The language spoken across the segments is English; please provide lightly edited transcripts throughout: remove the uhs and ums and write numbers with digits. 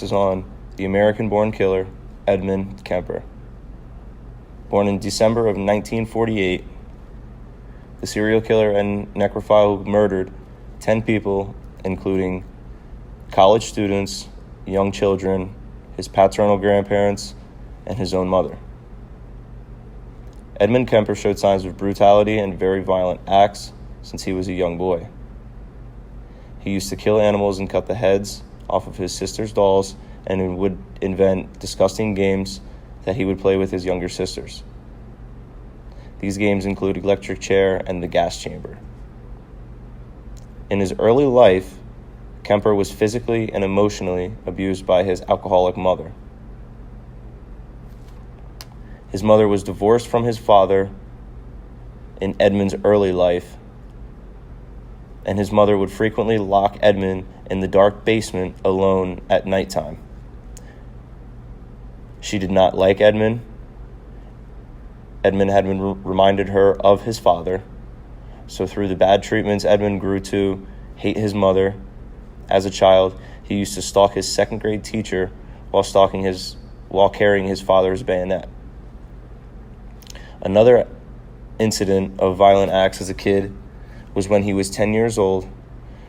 is on the American-born killer, Edmund Kemper. Born in December of 1948, the serial killer and necrophile who murdered 10 people, including college students, young children, his paternal grandparents, and his own mother. Edmund Kemper showed signs of brutality and very violent acts since he was a young boy. He used to kill animals and cut the heads off of his sister's dolls and would invent disgusting games that he would play with his younger sisters. These games include electric chair and the gas chamber. In his early life, Kemper was physically and emotionally abused by his alcoholic mother. His mother was divorced from his father in Edmund's early life, and his mother would frequently lock Edmund in the dark basement alone at nighttime. She did not like Edmund. Edmund had reminded her of his father, so through the bad treatments, Edmund grew to hate his mother. As a child, he used to stalk his second-grade teacher while carrying his father's bayonet. Another incident of violent acts as a kid was when he was 10 years old.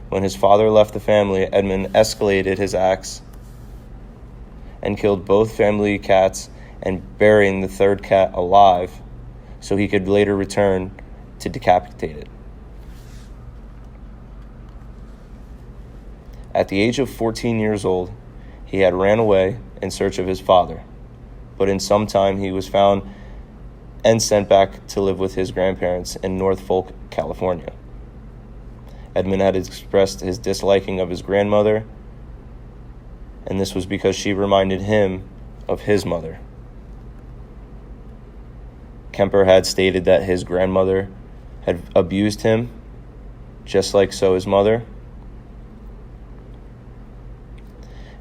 When his father left the family, Edmund escalated his acts and killed both family cats and burying the third cat alive so he could later return to decapitate it. At the age of 14 years old, he had ran away in search of his father, but in some time he was found and sent back to live with his grandparents in North Folk, California. Edmund had expressed his disliking of his grandmother, and this was because she reminded him of his mother. Kemper had stated that his grandmother had abused him, just like so his mother.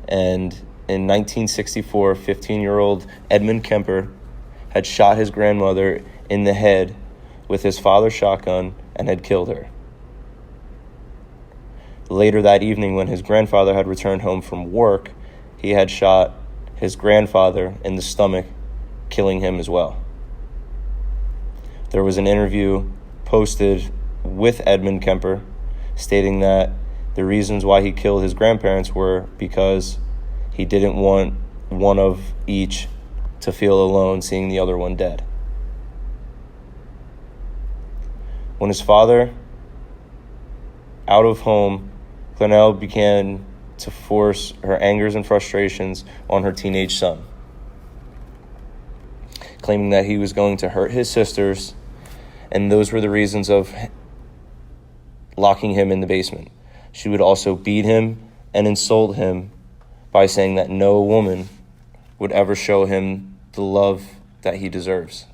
And in 1964, 15-year-old Edmund Kemper had shot his grandmother in the head with his father's shotgun and had killed her. Later that evening, when his grandfather had returned home from work, he had shot his grandfather in the stomach, killing him as well. There was an interview posted with Edmund Kemper stating that the reasons why he killed his grandparents were because he didn't want one of each to feel alone seeing the other one dead. When his father, out of home, Glenelle began to force her angers and frustrations on her teenage son, claiming that he was going to hurt his sisters, and those were the reasons of locking him in the basement. She would also beat him and insult him by saying that no woman would ever show him the love that he deserves.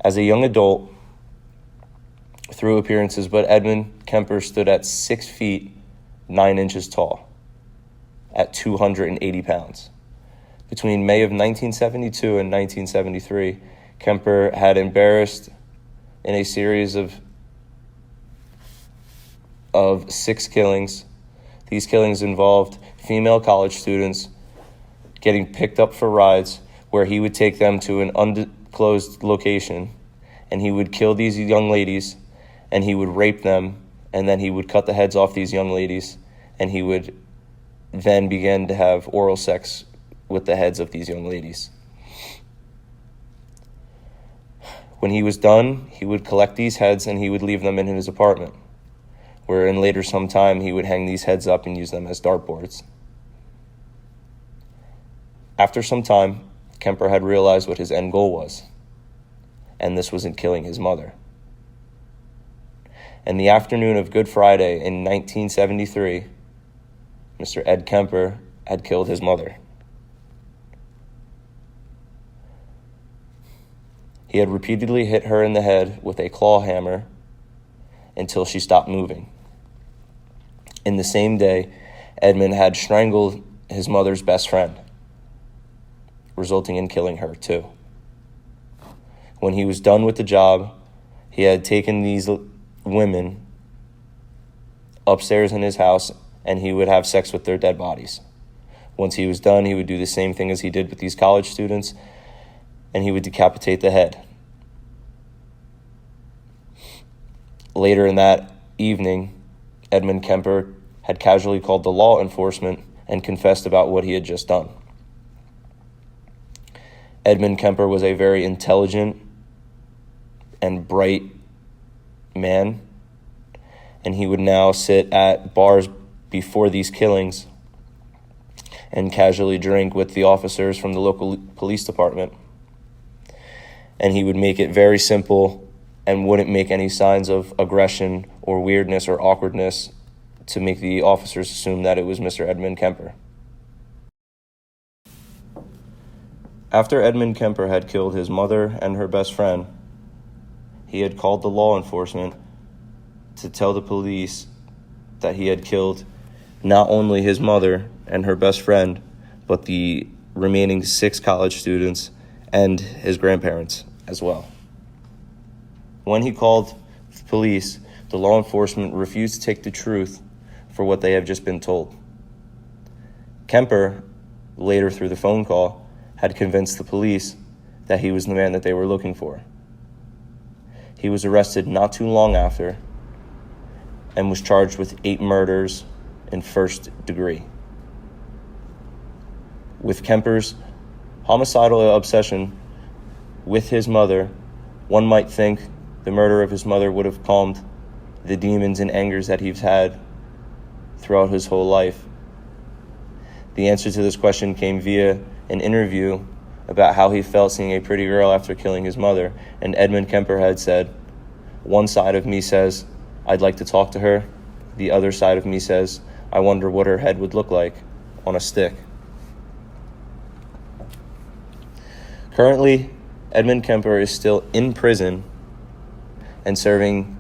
As a young adult, through appearances, but Edmund Kemper stood at 6 feet 9 inches tall, at 280 pounds. Between May of 1972 and 1973, Kemper had embarrassed in a series of 6 killings. These killings involved female college students getting picked up for rides where he would take them to an undisclosed location, and he would kill these young ladies, and he would rape them, and then he would cut the heads off these young ladies, and he would then begin to have oral sex with the heads of these young ladies. When he was done, he would collect these heads and he would leave them in his apartment, where in later some time he would hang these heads up and use them as dartboards. After some time, Kemper had realized what his end goal was, and this was in killing his mother. In the afternoon of Good Friday in 1973, Mr. Ed Kemper had killed his mother. He had repeatedly hit her in the head with a claw hammer until she stopped moving. In the same day, Edmund had strangled his mother's best friend, resulting in killing her too. When he was done with the job, he had taken these women upstairs in his house and he would have sex with their dead bodies. Once he was done, he would do the same thing as he did with these college students, and he would decapitate the head. Later in that evening, Edmund Kemper had casually called the law enforcement and confessed about what he had just done. Edmund Kemper was a very intelligent and bright man, and he would now sit at bars before these killings and casually drink with the officers from the local police department. And he would make it very simple and wouldn't make any signs of aggression or weirdness or awkwardness to make the officers assume that it was Mr. Edmund Kemper. After Edmund Kemper had killed his mother and her best friend, he had called the law enforcement to tell the police that he had killed not only his mother and her best friend, but the remaining 6 college students and his grandparents as well. When he called the police, the law enforcement refused to take the truth for what they have just been told. Kemper, later through the phone call, had convinced the police that he was the man that they were looking for. He was arrested not too long after and was charged with 8 murders in first degree. With Kemper's homicidal obsession with his mother, one might think the murder of his mother would have calmed the demons and angers that he's had throughout his whole life. The answer to this question came via an interview about how he felt seeing a pretty girl after killing his mother, and Edmund Kemper had said, "One side of me says, I'd like to talk to her. The other side of me says, I wonder what her head would look like on a stick." Currently, Edmund Kemper is still in prison and serving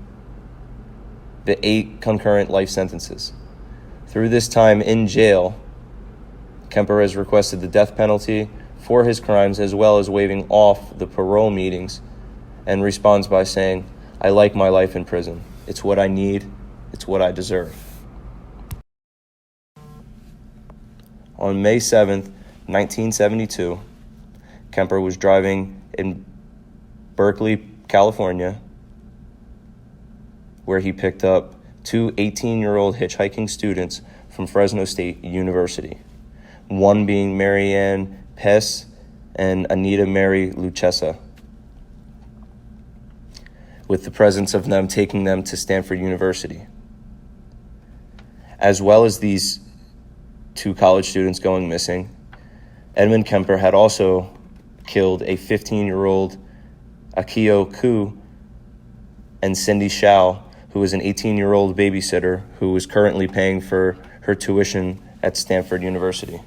the 8 concurrent life sentences. Through this time in jail, Kemper has requested the death penalty for his crimes, as well as waiving off the parole meetings, and responds by saying, "I like my life in prison. It's what I need. It's what I deserve." On May 7th, 1972, Kemper was driving in Berkeley, California, where he picked up 2 18-year-old hitchhiking students from Fresno State University, one being Marianne Pess and Anita Mary Lucchesa, with the presence of them taking them to Stanford University. As well as these 2 college students going missing, Edmund Kemper had also killed a 15-year-old Akio Ku and Cindy Shao, who is an 18-year-old babysitter who is currently paying for her tuition at Stanford University.